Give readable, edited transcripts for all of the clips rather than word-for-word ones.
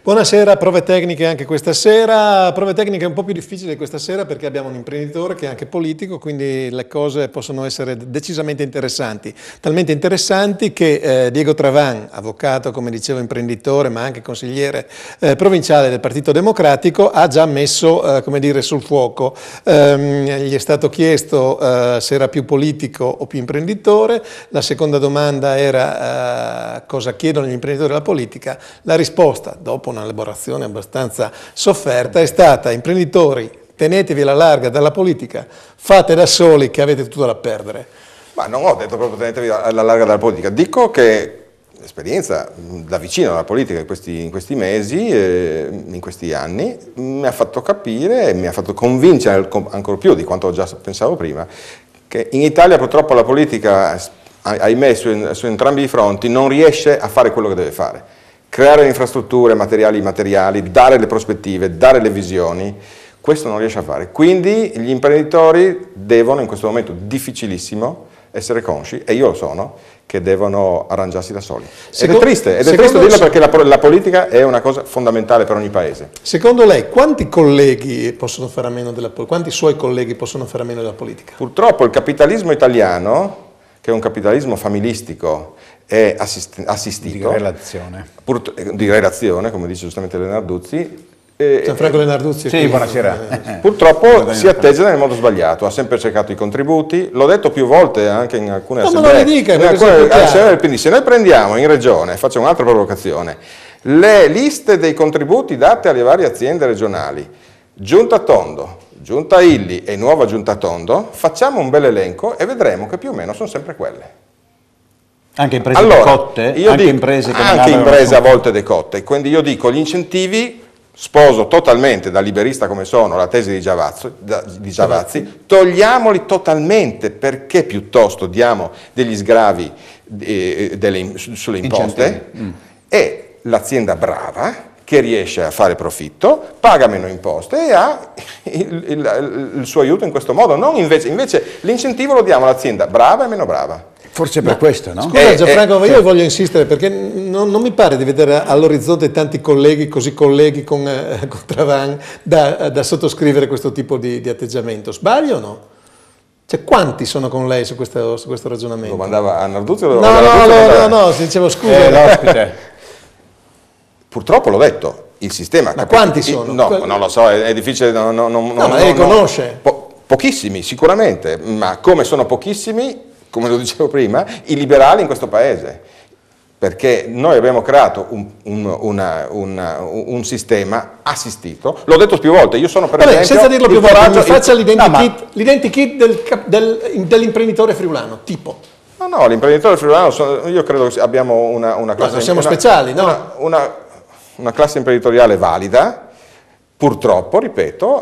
Buonasera, prove tecniche anche questa sera. Prove tecniche un po' più difficili questa sera perché abbiamo un imprenditore che è anche politico, quindi le cose possono essere decisamente interessanti. Talmente interessanti che Diego Travan, avvocato, come dicevo, imprenditore, ma anche consigliere provinciale del Partito Democratico, ha già messo, come dire, sul fuoco. Gli è stato chiesto se era più politico o più imprenditore. La seconda domanda era cosa chiedono gli imprenditori alla politica. La risposta, dopo un'elaborazione abbastanza sofferta, è stata: imprenditori, tenetevi alla larga dalla politica, fate da soli che avete tutto da perdere. Ma non ho detto proprio tenetevi alla larga dalla politica, dico che l'esperienza da vicino alla politica in questi mesi, in questi anni, mi ha fatto capire e mi ha fatto convincere ancora più di quanto già pensavo prima, che in Italia purtroppo la politica, ahimè, su entrambi i fronti non riesce a fare quello che deve fare. Creare le infrastrutture materiali e immateriali, dare le prospettive, dare le visioni, questo non riesce a fare. Quindi gli imprenditori devono, in questo momento difficilissimo, essere consci, e io lo sono, che devono arrangiarsi da soli. Ed è triste dirlo, perché la politica è una cosa fondamentale per ogni paese. Secondo lei, quanti colleghi possono fare a meno della politica? Quanti suoi colleghi possono fare a meno della politica? Purtroppo il capitalismo italiano, che è un capitalismo familistico, è assistito. Di relazione, come dice giustamente Lenarduzzi. Gianfranco Lenarduzzi. Sì, buonasera. Purtroppo si atteggia nel modo sbagliato, ha sempre cercato i contributi, l'ho detto più volte anche in alcune assemblee. Del PD. Se noi prendiamo in regione, faccio un'altra provocazione, le liste dei contributi date alle varie aziende regionali, Giunta Tondo, Giunta Illy e nuova Giunta Tondo, facciamo un bel elenco e vedremo che più o meno sono sempre quelle. Anche imprese decotte? Anche imprese a volte decotte, quindi io dico gli incentivi, sposo totalmente da liberista come sono la tesi di Giavazzi, togliamoli totalmente, perché piuttosto diamo degli sgravi sulle imposte e l'azienda brava che riesce a fare profitto, paga meno imposte e ha il suo aiuto in questo modo. Non invece l'incentivo lo diamo all'azienda brava e meno brava. Forse per questo, no? Scusa Gianfranco, ma io voglio insistere perché non mi pare di vedere all'orizzonte tanti colleghi, così colleghi con Travan, da sottoscrivere questo tipo di atteggiamento. Sbaglio o no? Cioè, quanti sono con lei su questo ragionamento? Lo mandava a Narduzzi o No, dicevo scusa. L'ospite. Purtroppo l'ho detto, il sistema... Ma quanti sono? No, non lo so, è difficile... No, ma lei li conosce? Pochissimi, sicuramente, ma come sono pochissimi, come lo dicevo prima, i liberali in questo paese, perché noi abbiamo creato un sistema assistito, l'ho detto più volte, io sono per esempio... senza dirlo più volte, mi faccia l'identikit dell'imprenditore friulano, tipo... No, l'imprenditore friulano, io credo che abbiamo una classe... No, siamo speciali, no? Una classe imprenditoriale valida. Purtroppo, ripeto,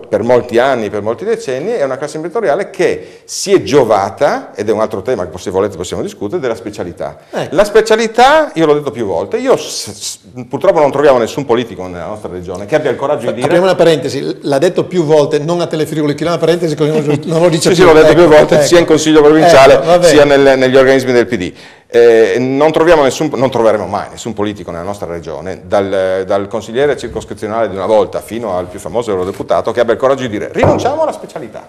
per molti anni, per molti decenni, è una classe imprenditoriale che si è giovata, ed è un altro tema che se volete possiamo discutere, della specialità. La specialità, io l'ho detto più volte, purtroppo non troviamo nessun politico nella nostra regione che abbia il coraggio di dire... Apriamo una parentesi, l'ha detto più volte, non a Telefriuli, chiudiamo una parentesi così non lo dice più. Sì, l'ho detto più volte, sia in Consiglio provinciale, sia negli organismi del PD. Non troveremo mai nessun politico nella nostra regione, dal consigliere circoscrizionale di una volta fino al più famoso eurodeputato, che abbia il coraggio di dire rinunciamo alla specialità.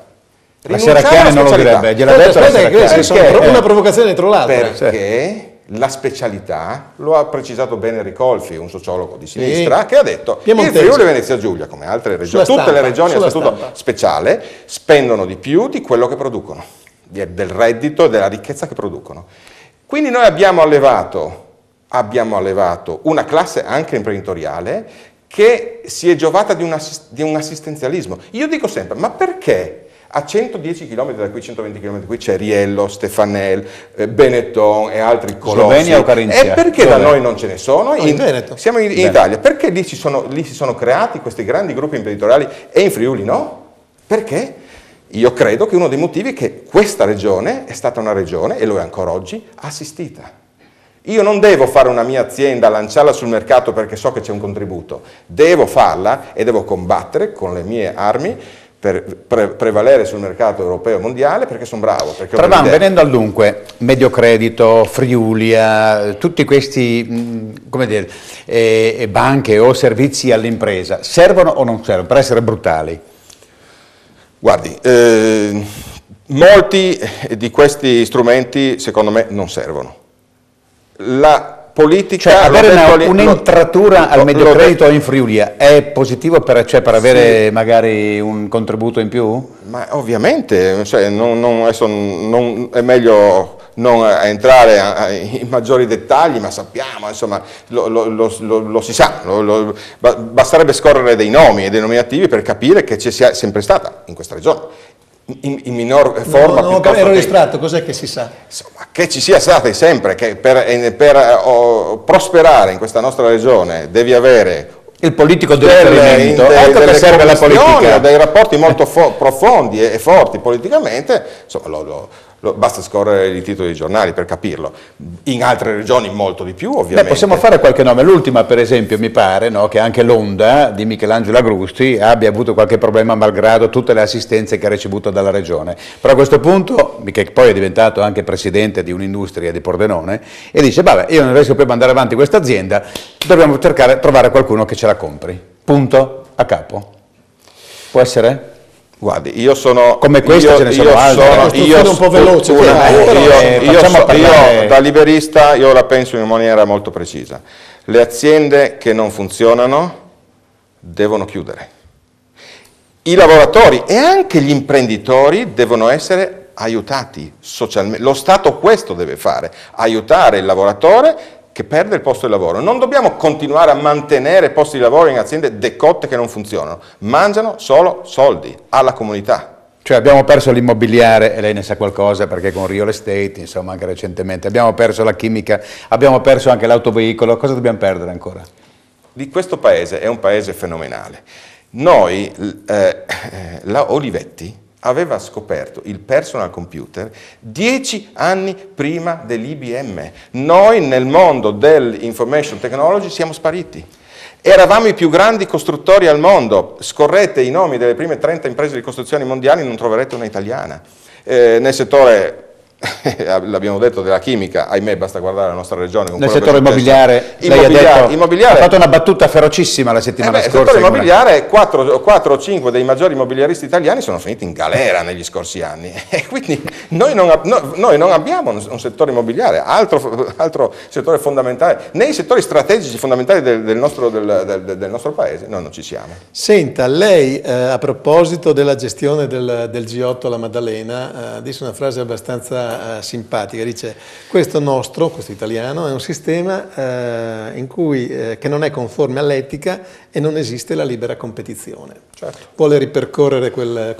La Serracchiani non lo direbbe, gliel'ha detto la Serracchiani. Una provocazione dietro l'altra. Perché la specialità, lo ha precisato bene Ricolfi, un sociologo di sinistra, che ha detto che il Friuli Venezia Giulia, come altre regioni, tutte le regioni a statuto speciale, spendono di più di quello che producono, del reddito e della ricchezza che producono. Quindi noi abbiamo allevato una classe anche imprenditoriale che si è giovata di un assistenzialismo. Io dico sempre, ma perché a 110 km da qui, 120 km da qui c'è Riello, Stefanel, Benetton e altri colossi? Slovenia o Carinzia? E perché da noi non ce ne sono? Siamo in Bene. Italia. Perché lì si sono creati questi grandi gruppi imprenditoriali e in Friuli no? Perché? Io credo che uno dei motivi è che questa regione è stata una regione, e lo è ancora oggi, assistita. Io non devo fare una mia azienda, lanciarla sul mercato perché so che c'è un contributo, devo farla e devo combattere con le mie armi prevalere sul mercato europeo e mondiale perché sono bravo. Venendo al dunque, Mediocredito, Friulia, tutti questi come dire, banche o servizi all'impresa, servono o non servono per essere brutali? Guardi, molti di questi strumenti secondo me non servono. La politica, cioè avere un'entratura al Mediocredito o in Friulia è positivo per avere magari un contributo in più? Ma ovviamente, cioè, è meglio non entrare in maggiori dettagli, ma sappiamo, insomma, lo si sa, basterebbe scorrere dei nomi e dei nominativi per capire che ci sia sempre stata in questa regione. In minor forma. No, ero distratto, cos'è che si sa? Insomma, che ci sia stata sempre, che per prosperare in questa nostra regione devi avere il politico di riferimento, ecco che serve la politica. Dei rapporti molto profondi e forti politicamente, insomma, basta scorrere i titoli dei giornali per capirlo. In altre regioni molto di più, ovviamente. Possiamo fare qualche nome. L'ultima, per esempio, mi pare, no, che anche l'Onda di Michelangelo Agrusti abbia avuto qualche problema malgrado tutte le assistenze che ha ricevuto dalla regione. Però a questo punto, che poi è diventato anche presidente di un'industria di Pordenone, e dice, vabbè, io non riesco più a mandare avanti questa azienda, dobbiamo trovare qualcuno che ce la compri. Punto, a capo. Può essere? Guardi, io sono... Come questo ce ne sono altri. Io un po' veloce. Io da liberista io la penso in maniera molto precisa. Le aziende che non funzionano devono chiudere. I lavoratori e anche gli imprenditori devono essere aiutati socialmente. Lo Stato questo deve fare, aiutare il lavoratore che perde il posto di lavoro. Non dobbiamo continuare a mantenere posti di lavoro in aziende decotte che non funzionano, mangiano solo soldi alla comunità. Cioè abbiamo perso l'immobiliare, e lei ne sa qualcosa perché con real estate, insomma anche recentemente, abbiamo perso la chimica, abbiamo perso anche l'autoveicolo, cosa dobbiamo perdere ancora? Di questo paese è un paese fenomenale. Noi, la Olivetti, aveva scoperto il personal computer 10 anni prima dell'IBM. Noi nel mondo dell'information technology siamo spariti. Eravamo i più grandi costruttori al mondo. Scorrete i nomi delle prime 30 imprese di costruzioni mondiali, non troverete una italiana. Nel settore, l'abbiamo detto, della chimica, ahimè basta guardare la nostra regione. Nel settore immobiliare, ha fatto una battuta ferocissima la settimana scorsa. Nel settore immobiliare 4 o 5 dei maggiori immobiliaristi italiani sono finiti in galera negli scorsi anni e quindi noi non abbiamo un settore immobiliare, altro settore fondamentale, nei settori strategici fondamentali del nostro paese noi non ci siamo. Senta, lei a proposito della gestione del G8 alla Maddalena disse una frase abbastanza simpatica, dice questo italiano è un sistema che non è conforme all'etica e non esiste la libera competizione. Certo. Vuole ripercorrere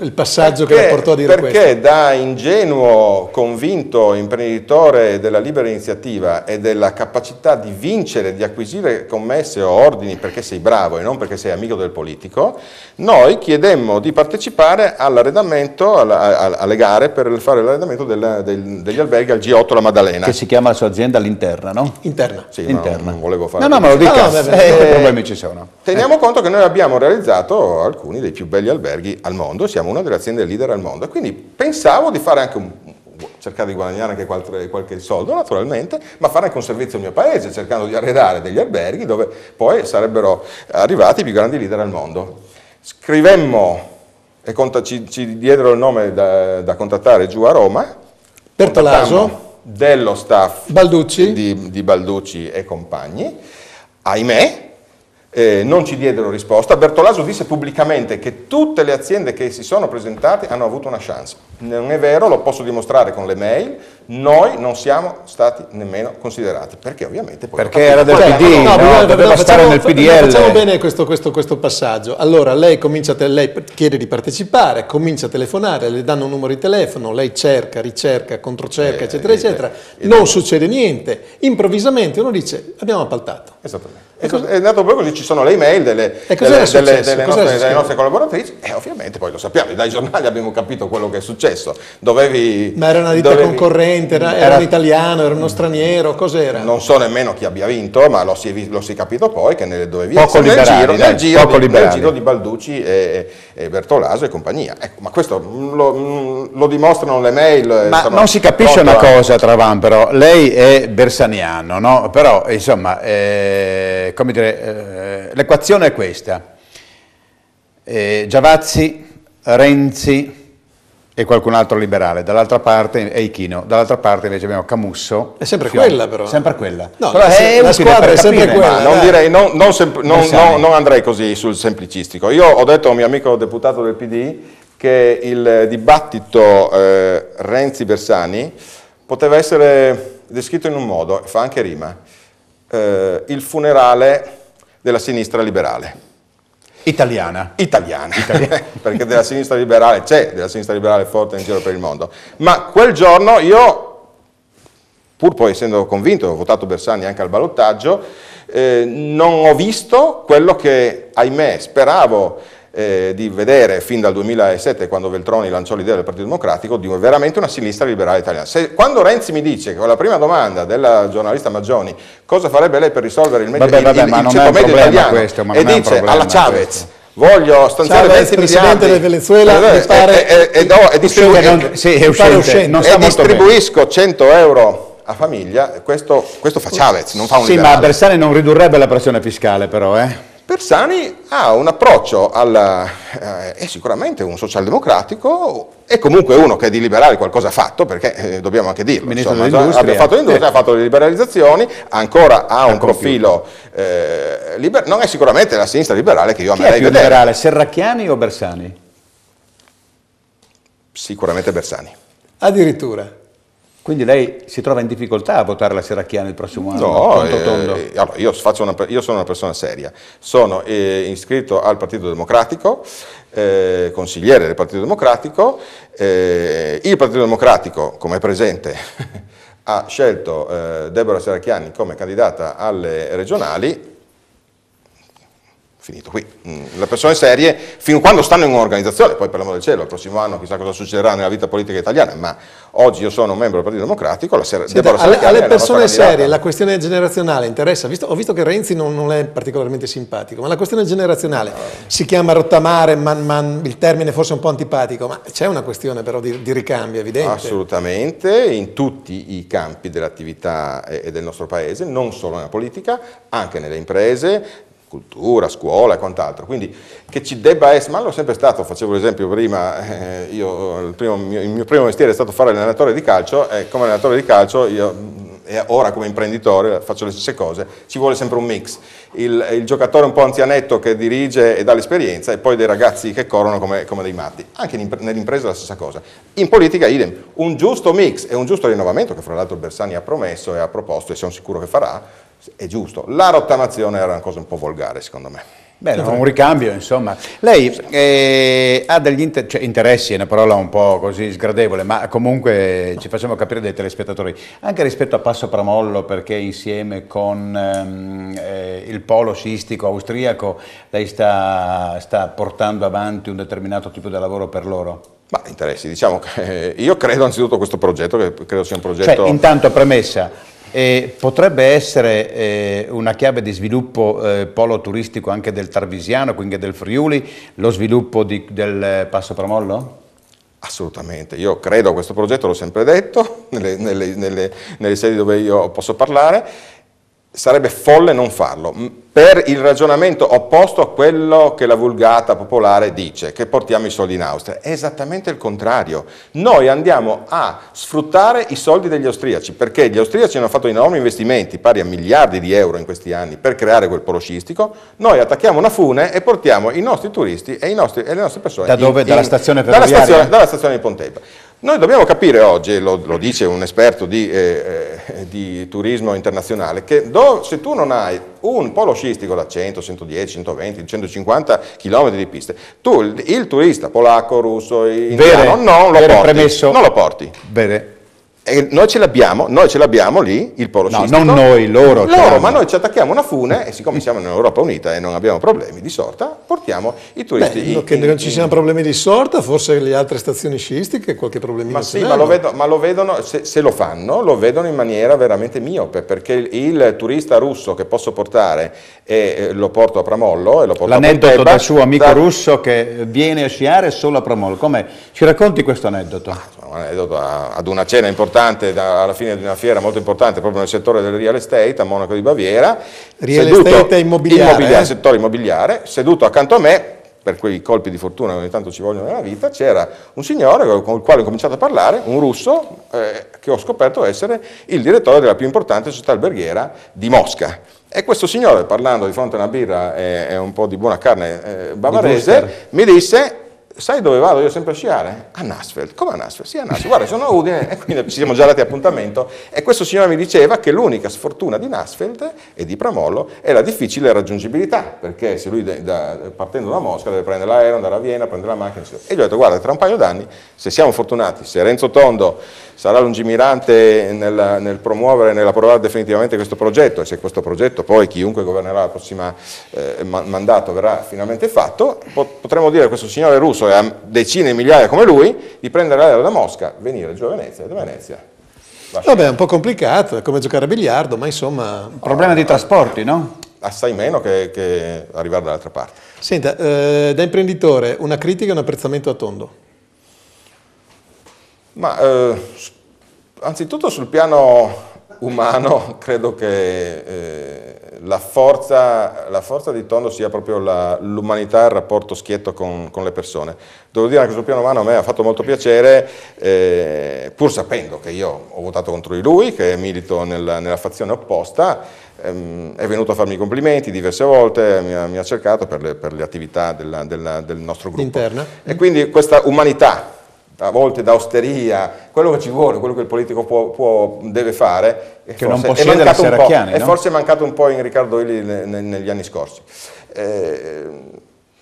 il passaggio che la portò a dire questo? Perché da ingenuo convinto imprenditore della libera iniziativa e della capacità di vincere, di acquisire commesse o ordini perché sei bravo e non perché sei amico del politico, noi chiedemmo di partecipare all'arredamento, alle gare per fare l'arredamento degli alberghi al G8 La Maddalena. Che si chiama la sua azienda all'interna, no? Interna. Sì, interna. Non volevo fare... No, ma lo dica, che problemi ci sono? Teniamo conto che noi abbiamo realizzato alcuni dei più belli alberghi al mondo, siamo una delle aziende leader al mondo e quindi pensavo di fare anche cercare di guadagnare anche qualche soldo naturalmente, ma fare anche un servizio al mio paese, cercando di arredare degli alberghi dove poi sarebbero arrivati i più grandi leader al mondo. Scrivemmo e ci diedero il nome da contattare giù a Roma, Bertolaso, dello staff Balducci. di Balducci e compagni, ahimè, non ci diedero risposta. Bertolaso disse pubblicamente che tutte le aziende che si sono presentate hanno avuto una chance. Non è vero, lo posso dimostrare con le mail, noi non siamo stati nemmeno considerati, perché ovviamente poi... Perché era del PD, doveva stare nel PDL. Facciamo bene questo passaggio. Allora, lei chiede di partecipare, comincia a telefonare, le danno un numero di telefono, lei cerca, ricerca, controcerca, eccetera, eccetera. Non succede niente. Improvvisamente uno dice, abbiamo appaltato. Esattamente. È andato proprio così, ci sono le email delle nostre collaboratrici e ovviamente poi lo sappiamo, dai giornali abbiamo capito quello che è successo. Ma era una ditta concorrente, vincente? Era un italiano, era uno straniero, cos'era? Non so nemmeno chi abbia vinto, ma lo si è capito poi che dove vinse poco liberali, nel giro di Balducci e Bertolaso e compagnia. Ecco, ma questo lo dimostrano le mail. Ma non si capisce una cosa, Travan, però lei è bersaniano, no? Però insomma, come dire, l'equazione è questa: Giavazzi, Renzi e qualcun altro liberale, dall'altra parte è Ichino, dall'altra parte invece abbiamo Camusso. È sempre quella però. Sempre quella. No, però la squadra è sempre quella. Non andrei così sul semplicistico. Io ho detto a un mio amico deputato del PD che il dibattito Renzi-Bersani poteva essere descritto in un modo, fa anche rima, il funerale della sinistra liberale. Italiana, perché della sinistra liberale c'è, della sinistra liberale forte in giro per il mondo. Ma quel giorno io, pur poi essendo convinto, ho votato Bersani anche al ballottaggio, non ho visto quello che, ahimè, speravo di vedere fin dal 2007, quando Veltroni lanciò l'idea del Partito Democratico, di veramente una sinistra liberale italiana. Quando Renzi mi dice, con la prima domanda della giornalista Maggioni, cosa farebbe lei per risolvere il ceto medio italiano, questo, e dice alla Chavez, voglio stanziare 20 presidente del Venezuela, e distribuisco 100 euro a famiglia, questo fa Chavez, non fa un liberale. Sì, ma Bersani non ridurrebbe la pressione fiscale però, Bersani ha un approccio è sicuramente un socialdemocratico e comunque uno che di liberale qualcosa ha fatto, perché dobbiamo anche dirlo, insomma, ha fatto l'industria, ha fatto le liberalizzazioni, ancora ha un profilo non è sicuramente la sinistra liberale che io amerei vedere. Liberale, Serracchiani o Bersani? Sicuramente Bersani. Addirittura. Quindi lei si trova in difficoltà a votare la Serracchiani il prossimo anno? No, allora, io sono una persona seria, sono iscritto al Partito Democratico, consigliere del Partito Democratico, il Partito Democratico, come è presente, ha scelto Deborah Serracchiani come candidata alle regionali. Finito qui. Le persone serie, fino a quando stanno in un'organizzazione, poi per l'amore del cielo, il prossimo anno chissà cosa succederà nella vita politica italiana, ma oggi io sono un membro del Partito Democratico, alle persone serie la questione generazionale interessa, ho visto che Renzi non è particolarmente simpatico, ma la questione generazionale si chiama rottamare, il termine forse è un po' antipatico, ma c'è una questione però di ricambio evidente. Assolutamente, in tutti i campi dell'attività e del nostro paese, non solo nella politica, anche nelle imprese, cultura, scuola e quant'altro, quindi che ci debba essere, ma l'ho sempre stato, facevo l'esempio prima, il mio primo mestiere è stato fare l'allenatore di calcio e come allenatore di calcio e ora come imprenditore faccio le stesse cose, ci vuole sempre un mix, il giocatore un po' anzianetto che dirige e dà l'esperienza e poi dei ragazzi che corrono come dei matti, anche nell'impresa la stessa cosa, in politica idem, un giusto mix e un giusto rinnovamento che fra l'altro Bersani ha promesso e ha proposto e sono sicuro che farà, è giusto. La rottamazione era una cosa un po' volgare secondo me. Bene, un ricambio insomma. Lei ha degli interessi, è una parola un po' così sgradevole, ma comunque ci facciamo capire dai telespettatori, anche rispetto a Passo Pramollo, perché insieme con il polo sciistico austriaco lei sta portando avanti un determinato tipo di lavoro per loro? Ma interessi, diciamo che io credo anzitutto a questo progetto, che credo sia un progetto... Cioè, intanto premessa, potrebbe essere una chiave di sviluppo polo turistico anche del Tarvisiano, quindi del Friuli, lo sviluppo del Passo Pramollo? Assolutamente, io credo a questo progetto, l'ho sempre detto, nelle sedi dove io posso parlare, sarebbe folle non farlo, per il ragionamento opposto a quello che la vulgata popolare dice, che portiamo i soldi in Austria. È esattamente il contrario. Noi andiamo a sfruttare i soldi degli austriaci, perché gli austriaci hanno fatto enormi investimenti, pari a miliardi di euro in questi anni, per creare quel polo sciistico. Noi attacchiamo una fune e portiamo i nostri turisti e le nostre persone. Da dove? Dalla stazione ferroviaria? Dalla stazione di Pontebba. Noi dobbiamo capire oggi, lo dice un esperto di turismo internazionale, che se tu non hai un polo sciistico da 100, 110, 120, 150 km di piste, tu il turista polacco, russo, indiano non lo porti. Premesso. Non lo porti. Bene. E noi ce l'abbiamo lì, il polo sciistico. Non noi, loro. Ma noi ci attacchiamo una fune e siccome siamo in Europa Unita e non abbiamo problemi di sorta, portiamo i turisti. Che non ci siano problemi di sorta, forse le altre stazioni sciistiche qualche problemino. Ma sì, ma lo vedono, se lo fanno, lo vedono in maniera veramente miope, perché il turista russo che posso portare e lo porto a Pramollo e lo porto a Pontebba. L'aneddoto del suo amico russo che viene a sciare solo a Pramollo, come ci racconti questo aneddoto? Un aneddoto ad una cena importante, alla fine di una fiera molto importante proprio nel settore del real estate a Monaco di Baviera, estate immobiliare, settore immobiliare, seduto accanto a me, per quei colpi di fortuna che ogni tanto ci vogliono nella vita, c'era un signore con il quale ho cominciato a parlare, un russo, che ho scoperto essere il direttore della più importante società alberghiera di Mosca. E questo signore, parlando di fronte a una birra e un po' di buona carne bavarese, mi disse: sai dove vado io sempre a sciare? A Nassfeld. Come a Nassfeld? Sì, a Nassfeld. Guarda, sono a Udine, e quindi ci siamo già dati appuntamento. E questo signore mi diceva che l'unica sfortuna di Nassfeld e di Pramollo è la difficile raggiungibilità, perché se lui partendo da Mosca deve prendere l'aereo, andare a Vienna, prendere la macchina. E gli ho detto: guarda, tra un paio d'anni, se siamo fortunati, se Renzo Tondo sarà lungimirante nel promuovere, nell'approvare definitivamente questo progetto, e se questo progetto poi chiunque governerà il prossimo mandato verrà finalmente fatto, potremmo dire a questo signore russo e a decine di migliaia come lui di prendere l'aereo da Mosca, venire giù a Venezia, e da Venezia. Vabbè, è un po' complicato, è come giocare a biliardo, ma insomma... Problema di trasporti, no? Assai meno che arrivare dall'altra parte. Senta, da imprenditore, una critica e un apprezzamento a Tondo? Ma anzitutto sul piano umano credo che la forza di Tondo sia proprio l'umanità e il rapporto schietto con le persone. Devo dire che sul piano umano a me ha fatto molto piacere, pur sapendo che io ho votato contro di lui, che milito nella fazione opposta, è venuto a farmi i complimenti diverse volte, mi ha cercato per le attività del nostro gruppo. Interna. E quindi questa umanità, a volte da osteria, quello che ci vuole, quello che il politico deve fare, che non possiede la Serracchiani, no? E forse è mancato un po' in Riccardo Illy negli anni scorsi.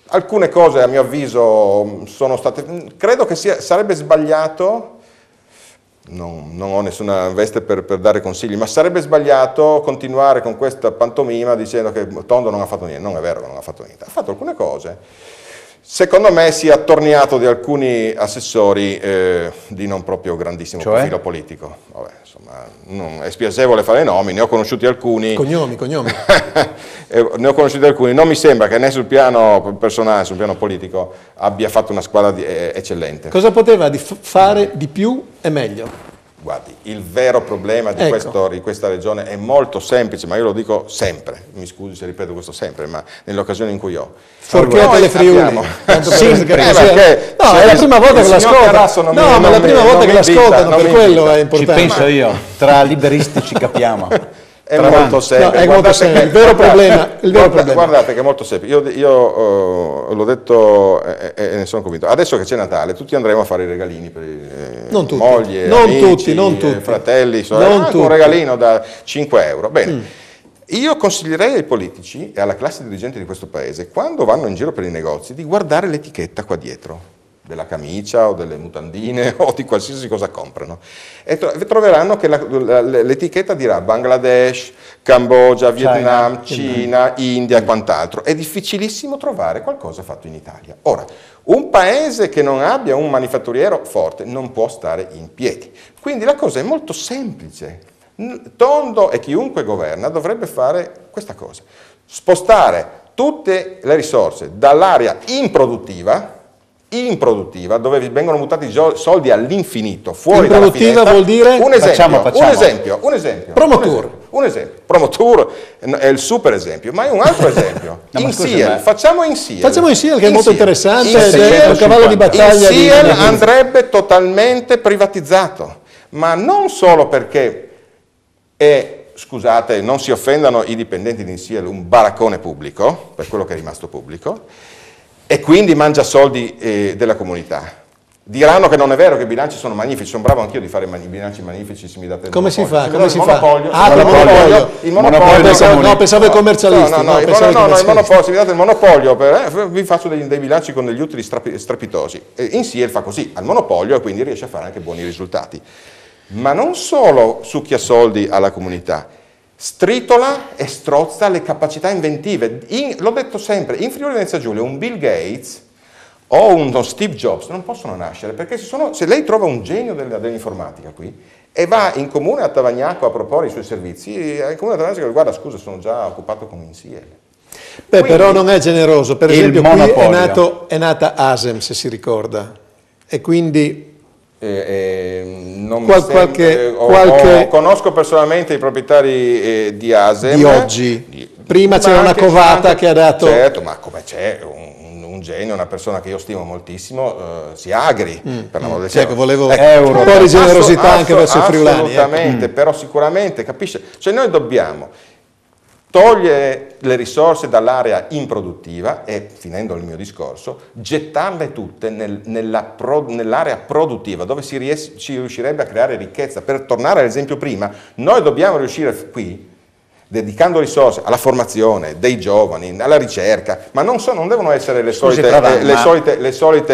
Alcune cose a mio avviso sono state, credo che sarebbe sbagliato, non ho nessuna veste per dare consigli, ma sarebbe sbagliato continuare con questa pantomima dicendo che Tondo non ha fatto niente. Non è vero che non ha fatto niente, ha fatto alcune cose. Secondo me si è attorniato di alcuni assessori di non proprio grandissimo profilo politico. Vabbè, insomma, è spiacevole fare nomi, ne ho conosciuti alcuni. Cognomi. Ne ho conosciuti alcuni, non mi sembra che né sul piano personale, sul piano politico abbia fatto una squadra eccellente. Cosa poteva fare di più e meglio? Guardi, il vero problema di questa regione è molto semplice, ma io lo dico sempre, mi scusi se ripeto questo sempre, ma nelle occasioni in cui ho. Forchetta le Friuli. Sempre, è la prima volta che l'ascoltano. No, ma è la prima volta che l'ascoltano, per quello è importante. Ci penso io, tra liberisti ci capiamo. È molto semplice. È molto semplice. Il vero problema. Guardate che è molto semplice. Io l'ho detto e ne sono convinto. Adesso che c'è Natale, tutti andremo a fare i regalini per moglie, amici, fratelli, sorelle, un regalino da 5 euro. Bene. Io consiglierei ai politici e alla classe dirigente di questo paese, quando vanno in giro per i negozi, di guardare l'etichetta qua dietro, della camicia o delle mutandine o di qualsiasi cosa comprano, e troveranno che l'etichetta dirà Bangladesh, Cambogia, Vietnam, Cina, India e quant'altro. È difficilissimo trovare qualcosa fatto in Italia. Ora, un paese che non abbia un manifatturiero forte non può stare in piedi. Quindi la cosa è molto semplice. Tondo e chiunque governa dovrebbe fare questa cosa: spostare tutte le risorse dall'area improduttiva, dove vengono buttati soldi all'infinito, fuori dalla finestra. Vuol dire? Un esempio. Promotour. Un esempio. Promotour è il super esempio, ma è un altro esempio. Facciamo in Siel, che è molto interessante, è un cavallo di battaglia. In Siel andrebbe totalmente privatizzato, ma non solo perché scusate, non si offendano i dipendenti di Insiel, un baraccone pubblico, per quello che è rimasto pubblico, e quindi mangia soldi della comunità. Diranno che non è vero, che i bilanci sono magnifici, sono bravo anch'io di fare i bilanci magnifici se mi date il Come monopolio. si fa? Il monopolio. No, pensavo ai commercialisti. No, il monopolio, se mi date il monopolio, vi faccio dei bilanci con degli utili strepitosi. Insiel fa così, al monopolio, e quindi riesce a fare anche buoni risultati. ma non solo succhia soldi alla comunità, stritola e strozza le capacità inventive. L'ho detto sempre, in Friuli Venezia Giulia un Bill Gates o uno Steve Jobs non possono nascere, perché se lei trova un genio dell'informatica qui e va in comune a Tavagnacco a proporre i suoi servizi, il comune a Tavagnacco dice: guarda, scusa, sono già occupato con Insieme. Beh, però non è generoso, per esempio qui è nata ASEM, se si ricorda, e quindi conosco personalmente i proprietari di ASEM di oggi. Prima c'era una covata che ha dato... Certo, ma come c'è un genio, una persona che io stimo moltissimo, si agri, per l'amore del cielo. Volevo un po' di generosità anche verso i friulani. Assolutamente, però sicuramente, capisce? Cioè noi dobbiamo togliere le risorse dall'area improduttiva e, finendo il mio discorso, gettarle tutte nell'area produttiva, dove si riuscirebbe a creare ricchezza. Per tornare all'esempio prima, noi dobbiamo riuscire qui, dedicando risorse alla formazione dei giovani, alla ricerca, ma non devono essere le solite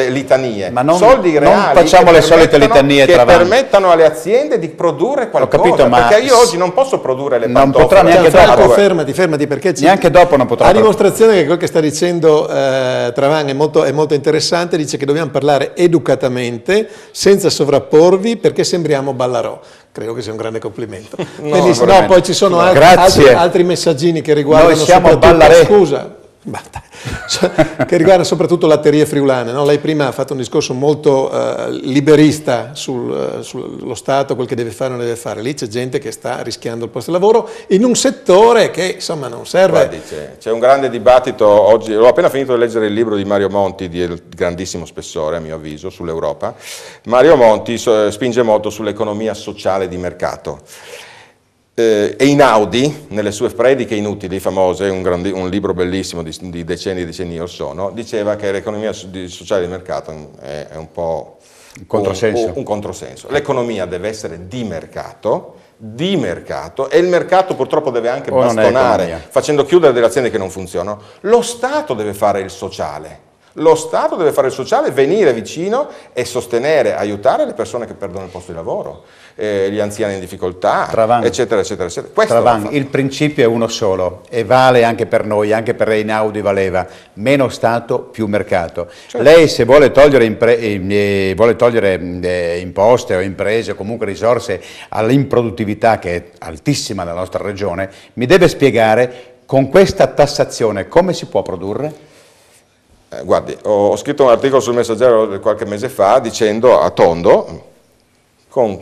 litanie, ma non, soldi reali, non facciamo le solite litanie che permettano alle aziende di produrre qualcosa. Ho capito, ma perché io oggi non posso produrre le pantofole. Non potrà neanche dopo. Fermati, perché neanche dopo non potrà. A dimostrazione che quel che sta dicendo Travan è molto interessante, dice che dobbiamo parlare educatamente, senza sovrapporvi, perché sembriamo Ballarò. Credo che sia un grande complimento. No, poi ci sono altri messaggini che riguardano che riguardano soprattutto latterie friulane. No? Lei prima ha fatto un discorso molto liberista sullo Stato, quel che deve fare o non deve fare. Lì c'è gente che sta rischiando il posto di lavoro in un settore che insomma non serve. Guardi, c'è un grande dibattito oggi. Ho appena finito di leggere il libro di Mario Monti di grandissimo spessore, a mio avviso, sull'Europa. Mario Monti spinge molto sull'economia sociale di mercato. E Einaudi, nelle sue prediche inutili famose, un libro bellissimo di decenni e decenni or sono, diceva che l'economia sociale di mercato è un po' un controsenso. L'economia deve essere di mercato, e il mercato purtroppo deve anche bastonare, facendo chiudere delle aziende che non funzionano. Lo Stato deve fare il sociale. Lo Stato deve fare il sociale, venire vicino e sostenere, aiutare le persone che perdono il posto di lavoro, gli anziani in difficoltà, eccetera, eccetera, eccetera. Travan, il principio è uno solo e vale anche per noi, anche per Einaudi valeva: meno Stato, più mercato. Certo. Lei, se vuole togliere imposte o imprese o comunque risorse all'improduttività, che è altissima nella nostra regione, mi deve spiegare con questa tassazione come si può produrre? Guardi, ho scritto un articolo sul Messaggero qualche mese fa dicendo a tondo, quando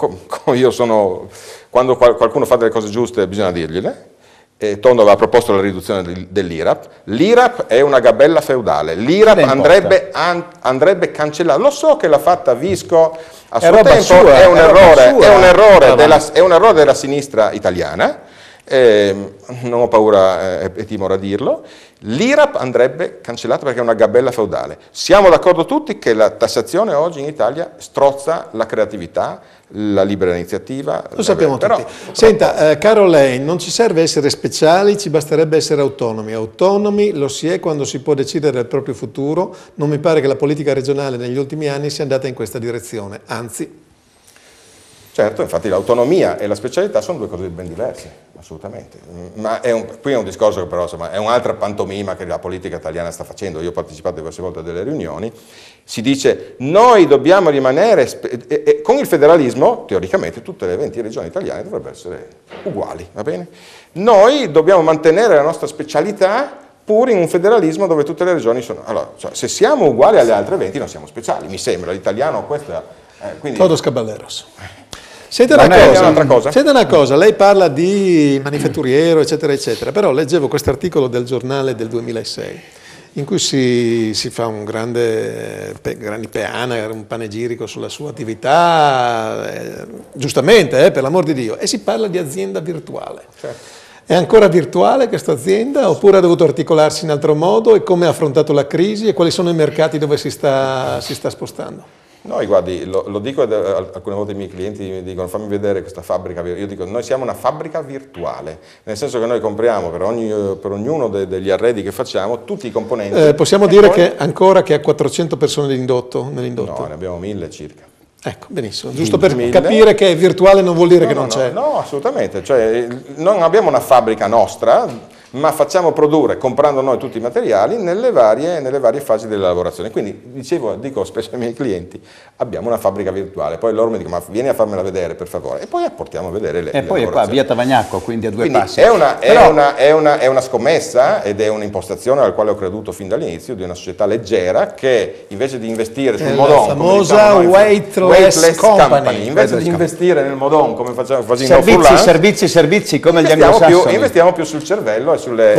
qualcuno fa delle cose giuste bisogna dirgliele, e Tondo aveva proposto la riduzione dell'IRAP. L'IRAP è una gabella feudale, l'IRAP andrebbe cancellata. Lo so che l'ha fatta Visco a suo tempo, è un errore della sinistra italiana, non ho paura e timoro a dirlo. L'IRAP andrebbe cancellata perché è una gabella feudale. Siamo d'accordo tutti che la tassazione oggi in Italia strozza la creatività, la libera iniziativa. Lo sappiamo tutti. Senta, caro lei, non ci serve essere speciali, ci basterebbe essere autonomi. Autonomi lo si è quando si può decidere del proprio futuro. Non mi pare che la politica regionale negli ultimi anni sia andata in questa direzione, anzi. Certo, infatti l'autonomia e la specialità sono due cose ben diverse, assolutamente. Ma qui è un discorso che però insomma, è un'altra pantomima che la politica italiana sta facendo. Io ho partecipato diverse volte a delle riunioni. Si dice noi dobbiamo rimanere, e con il federalismo teoricamente tutte le 20 regioni italiane dovrebbero essere uguali, va bene? Noi dobbiamo mantenere la nostra specialità pur in un federalismo dove tutte le regioni sono... Allora, cioè, se siamo uguali alle altre 20 non siamo speciali, mi sembra, l'italiano questo quindi... Todos Caballeros. Senta una cosa, lei parla di manifatturiero, eccetera, eccetera, però leggevo questo articolo del giornale del 2006, in cui si fa un grandi peana, un panegirico sulla sua attività, giustamente, per l'amor di Dio, e si parla di azienda virtuale. Certo. È ancora virtuale questa azienda oppure ha dovuto articolarsi in altro modo, e come ha affrontato la crisi e quali sono i mercati dove si sta spostando? Noi, guardi, lo dico, alcune volte i miei clienti mi dicono fammi vedere questa fabbrica, io dico noi siamo una fabbrica virtuale, nel senso che noi compriamo per ognuno degli arredi che facciamo tutti i componenti. Possiamo dire che ancora che ha 400 persone nell'indotto? No, ne abbiamo 1000 circa. Ecco, benissimo, giusto per 1000. capire che è virtuale non vuol dire che non c'è. No, assolutamente, cioè, non abbiamo una fabbrica nostra, ma facciamo produrre, comprando noi tutti i materiali, nelle varie fasi della lavorazione. Quindi, dico spesso ai miei clienti, abbiamo una fabbrica virtuale, poi loro mi dicono, ma vieni a farmela vedere per favore, e poi portiamo a vedere le E poi è qua, via Tavagnacco, quindi a due quindi passi. è una scommessa ed è un'impostazione alla quale ho creduto fin dall'inizio, di una società leggera che invece di investire sul Modon, la famosa weightless company, invece di investire nel Modon come facciamo Servizi come gli anglosassoni. investiamo più sul cervello e sulle...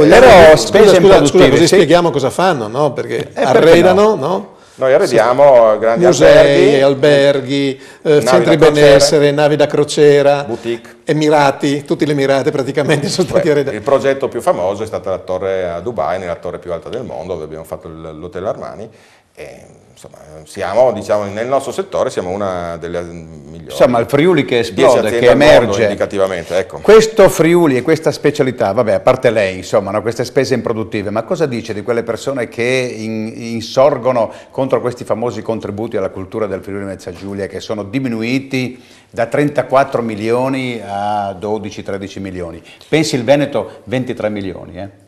Scusa, così spieghiamo cosa fanno, no? Perché arredano, no? Noi arrediamo grandi musei, alberghi, centri benessere, navi da crociera, boutique. Emirati, tutti gli Emirati praticamente sono stati arredati. Il progetto più famoso è stata la torre a Dubai, nella torre più alta del mondo, dove abbiamo fatto l'hotel Armani. E, insomma, siamo, diciamo, nel nostro settore siamo una delle migliori. Insomma, il Friuli che esplode, che emerge. Indicativamente, ecco. Questo Friuli e questa specialità, vabbè, a parte lei, insomma, no, queste spese improduttive, ma cosa dice di quelle persone che insorgono contro questi famosi contributi alla cultura del Friuli Venezia Giulia, che sono diminuiti da 34 milioni a 12-13 milioni? Pensi il Veneto 23 milioni,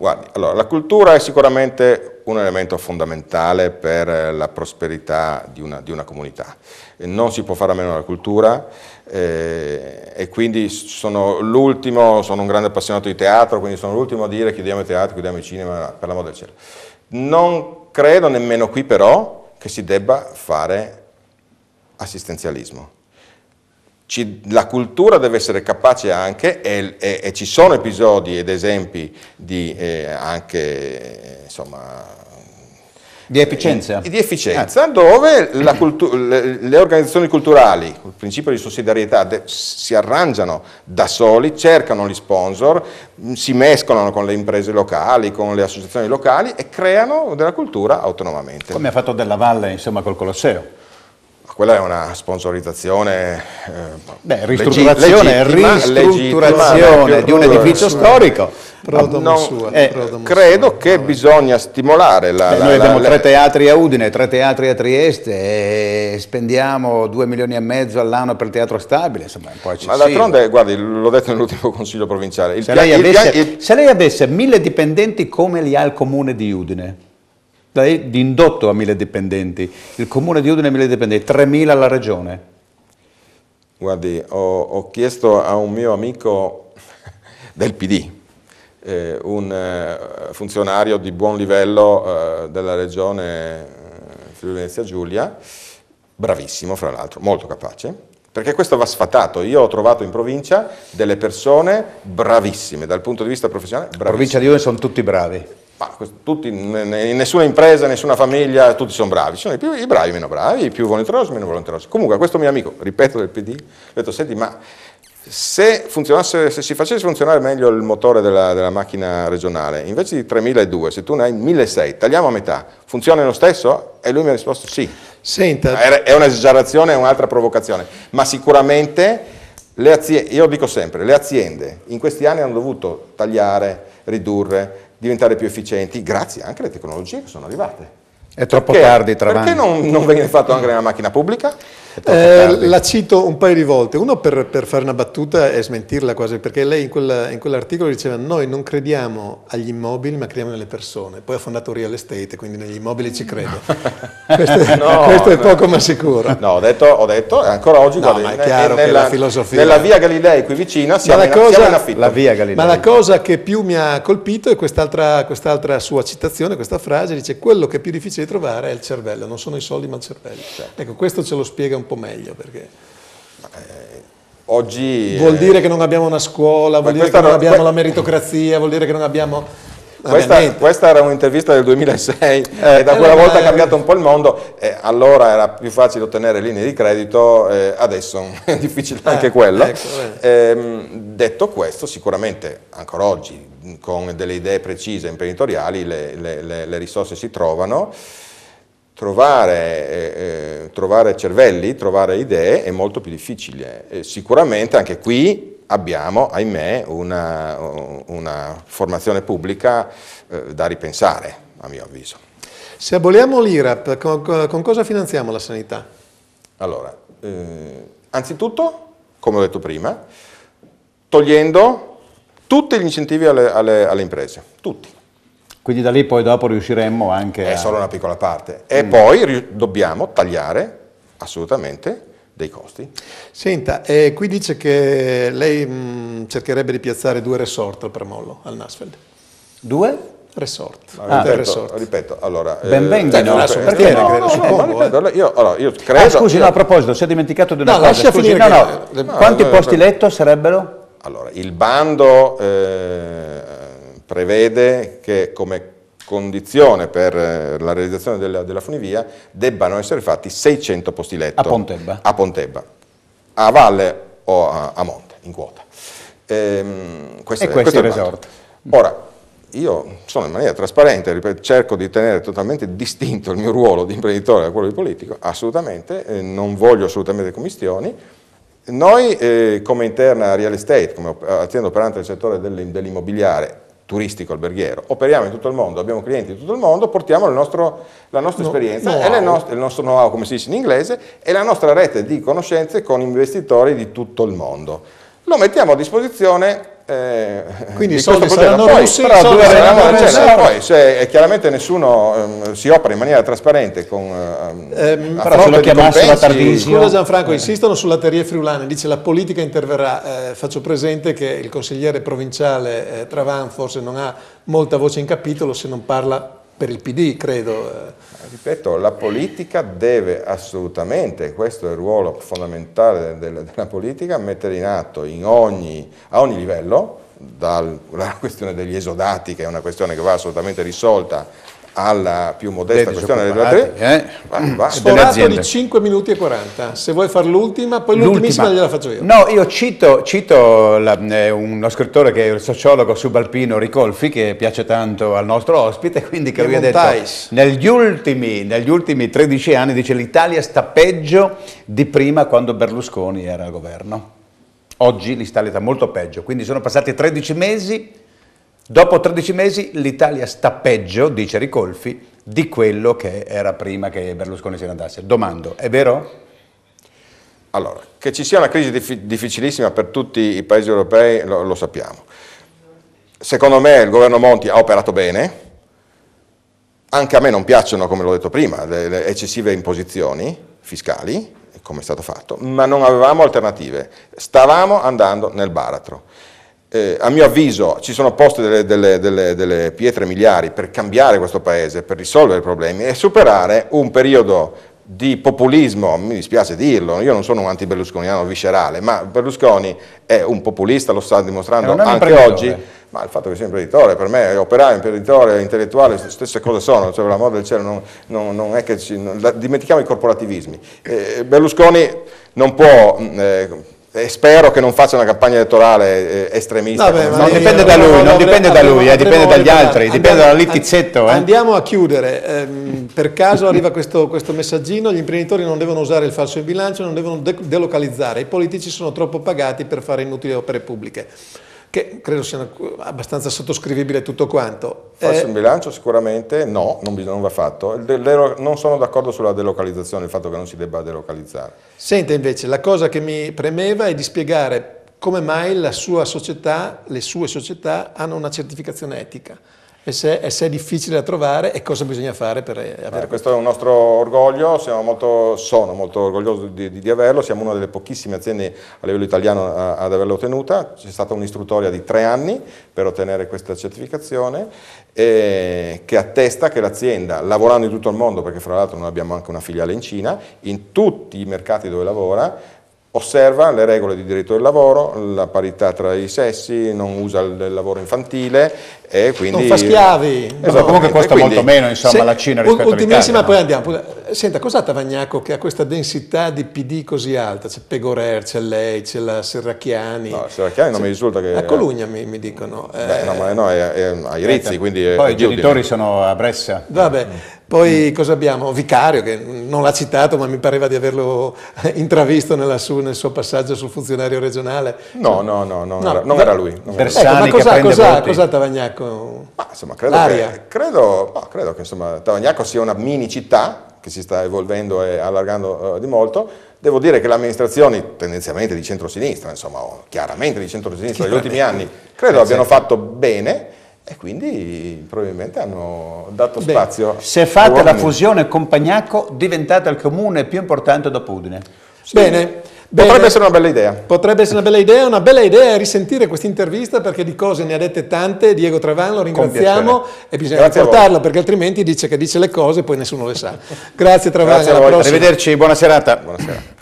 Guardi, allora, la cultura è sicuramente un elemento fondamentale per la prosperità di una comunità. Non si può fare a meno della cultura e quindi sono un grande appassionato di teatro, quindi sono l'ultimo a dire chiudiamo i teatri, chiudiamo i cinema, per l'amor del cielo. Non credo nemmeno qui però che si debba fare assistenzialismo. La cultura deve essere capace anche, e ci sono episodi ed esempi di anche, insomma, di efficienza, dove le organizzazioni culturali, il principio di sussidiarietà, si arrangiano da soli, cercano gli sponsor, si mescolano con le imprese locali, con le associazioni locali e creano della cultura autonomamente. come ha fatto Della Valle, insomma, col Colosseo. Quella è una sponsorizzazione, ristrutturazione di un edificio storico. Credo che bisogna stimolare noi abbiamo 3 teatri a Udine, 3 teatri a Trieste e spendiamo 2,5 milioni all'anno per il teatro stabile, insomma, è un po' eccessivo. Ma d'altronde, guardi, l'ho detto nell'ultimo consiglio provinciale. Se lei avesse 1000 dipendenti come li ha il comune di Udine, di indotto a 1000 dipendenti, il comune di Udine ha 1000 dipendenti, 3.000 alla regione. Guardi, ho chiesto a un mio amico del PD, un funzionario di buon livello della regione Friuli Venezia Giulia, bravissimo fra l'altro, molto capace, perché questo va sfatato. Io ho trovato in provincia delle persone bravissime dal punto di vista professionale. La provincia di Udine sono tutti bravi. Ma tutti, in nessuna impresa, nessuna famiglia, tutti sono bravi, sono i bravi meno bravi, i più volenterosi meno volenterosi. Comunque questo mio amico, ripeto, del PD, ho detto, senti, ma se si facesse funzionare meglio il motore della macchina regionale, invece di 3.200, se tu ne hai 1.600, tagliamo a metà, funziona lo stesso? E lui mi ha risposto sì. Senta. È un'esagerazione, è un'altra provocazione, ma sicuramente io dico sempre, le aziende in questi anni hanno dovuto tagliare, ridurre, diventare più efficienti, grazie anche alle tecnologie che sono arrivate. È troppo tardi, Perché non viene fatto anche nella macchina pubblica? La cito un paio di volte, uno per fare una battuta e smentirla quasi, perché lei in quell'articolo diceva noi non crediamo agli immobili ma crediamo nelle persone, poi ha fondato Real Estate, quindi negli immobili ci credo. Questo è poco ma sicuro. No, ho detto, e ancora oggi ma è chiaro che la filosofia... Nella via Galilei qui vicina siamo in affitto. La via Galilei. Ma la cosa che più mi ha colpito è quest'altra sua citazione, questa frase, dice quello che è più difficile di trovare è il cervello, non sono i soldi ma il cervello. Ecco, questo ce lo spiega un po' meglio, perché oggi vuol dire che non abbiamo una scuola, vuol dire che non abbiamo la meritocrazia, vuol dire che non abbiamo... Questa era un'intervista del 2006 e da quella volta è cambiato un po' il mondo, allora era più facile ottenere linee di credito, adesso è difficile anche quello. Ecco, detto questo, sicuramente ancora oggi con delle idee precise imprenditoriali le risorse si trovano. Trovare cervelli, trovare idee è molto più difficile. Sicuramente anche qui abbiamo, ahimè, una formazione pubblica da ripensare, a mio avviso. Se aboliamo l'IRAP, con cosa finanziamo la sanità? Allora, anzitutto, come ho detto prima, togliendo tutti gli incentivi alle imprese, tutti. Quindi da lì poi dopo riusciremmo anche È solo una piccola parte. E poi dobbiamo tagliare assolutamente dei costi. Senta, qui dice che lei cercherebbe di piazzare 2 resort al Premollo, al Nassfeld. 2? Resort. Ripeto, allora... benvengano. Perché? Suppongo, io credo... scusi, no, a proposito, si è dimenticato di una cosa. Lascia Scusi, finire quanti posti letto sarebbero? Allora, il bando prevede che come condizione per la realizzazione della funivia debbano essere fatti 600 posti letto. A Pontebba? A Pontebba. A valle o a monte, in quota. Questo è il resort? Ora, io sono in maniera trasparente, ripeto, cerco di tenere totalmente distinto il mio ruolo di imprenditore da quello di politico, assolutamente, non voglio assolutamente commistioni. Noi come Interna Real Estate, come azienda operante nel settore dell'immobiliare turistico alberghiero, operiamo in tutto il mondo, abbiamo clienti in tutto il mondo, portiamo la nostra esperienza e il nostro know-how, come si dice in inglese, e la nostra rete di conoscenze con investitori di tutto il mondo. Lo mettiamo a disposizione. Quindi i soldi saranno russi, poi se chiaramente nessuno si opera in maniera trasparente con però se lo chiamassero a Tarvisio. Scusa Gianfranco, insistono sulla Terrier Friulana, dice la politica interverrà. Faccio presente che il consigliere provinciale Travan forse non ha molta voce in capitolo se non parla per il PD, credo. Ripeto, la politica deve assolutamente, questo è il ruolo fondamentale della politica, mettere in atto a ogni livello, dalla questione degli esodati, che è una questione che va assolutamente risolta, alla più modesta questione delle Sforato di 5 minuti e 40, se vuoi fare l'ultima, poi l'ultimissima gliela faccio io. No, io cito uno scrittore che è il sociologo subalpino Ricolfi, che piace tanto al nostro ospite, quindi che lui ha detto negli ultimi 13 anni, dice, l'Italia sta peggio di prima quando Berlusconi era al governo. Oggi l'Italia sta molto peggio, quindi sono passati 13 mesi. Dopo 13 mesi l'Italia sta peggio, dice Ricolfi, di quello che era prima che Berlusconi se ne andasse. Domando, è vero? Allora, che ci sia una crisi difficilissima per tutti i paesi europei lo sappiamo. Secondo me il governo Monti ha operato bene, anche a me non piacciono, come l'ho detto prima, le eccessive imposizioni fiscali, come è stato fatto, ma non avevamo alternative, stavamo andando nel baratro. A mio avviso ci sono poste delle pietre miliari per cambiare questo paese, per risolvere i problemi e superare un periodo di populismo, mi dispiace dirlo, io non sono un anti-berlusconiano viscerale, ma Berlusconi è un populista, lo sta dimostrando anche oggi, ma il fatto che sia imprenditore, per me operaio, imprenditore, intellettuale, stesse cose sono, cioè l'amore del cielo non è che dimentichiamo i corporativismi. Berlusconi non può... E spero che non faccia una campagna elettorale estremista. Non dipende da lui, non dipende da lui, dipende dagli altri, dipende dalla Littizzetto. Andiamo a chiudere. Per caso arriva questo messaggino: gli imprenditori non devono usare il falso in bilancio, non devono delocalizzare, i politici sono troppo pagati per fare inutili opere pubbliche. Che credo sia abbastanza sottoscrivibile tutto quanto. Falso in bilancio sicuramente no, non va fatto. Non sono d'accordo sulla delocalizzazione, il fatto che non si debba delocalizzare. Senta invece, la cosa che mi premeva è di spiegare come mai la sua società, le sue società hanno una certificazione etica. E se è difficile da trovare e cosa bisogna fare per avere questo è un nostro orgoglio, sono molto orgoglioso di averlo, siamo una delle pochissime aziende a livello italiano ad averla ottenuta, c'è stata un'istruttoria di 3 anni per ottenere questa certificazione che attesta che l'azienda, lavorando in tutto il mondo, perché fra l'altro noi abbiamo anche una filiale in Cina, in tutti i mercati dove lavora, osserva le regole di diritto del lavoro, la parità tra i sessi, non usa il lavoro infantile e quindi... Non fa schiavi! Comunque costa molto meno, insomma, la Cina rispetto all'Italia. Ultimissima, poi andiamo. Senta, cos'ha Tavagnacco che ha questa densità di PD così alta? C'è Pegorer, c'è lei, c'è la Serracchiani. No, Serracchiani non mi risulta che... A Colugna mi dicono. No, è ai Rizzi, quindi... Poi i genitori sono a Brescia. Vabbè. Poi cosa abbiamo? Vicario, che non l'ha citato, ma mi pareva di averlo intravisto nel suo passaggio sul funzionario regionale. Non era lui. Bersani, cos'ha Tavagnacco? Ma insomma, credo che insomma, Tavagnacco sia una mini città che si sta evolvendo e allargando di molto. Devo dire che le amministrazioni tendenzialmente di centrosinistra, insomma, o chiaramente di centrosinistra negli ultimi anni, credo abbiano fatto bene e quindi probabilmente hanno dato spazio. Se fate la fusione con Pagnacco, diventate il comune più importante dopo Udine. Sì. Bene. Potrebbe essere una bella idea. Potrebbe essere una bella idea è risentire questa intervista perché di cose ne ha dette tante. Diego Travan, lo ringraziamo e bisogna riportarlo perché altrimenti dice che dice le cose e poi nessuno le sa. Grazie Travan, alla prossima. Arrivederci, buona serata. Buona serata.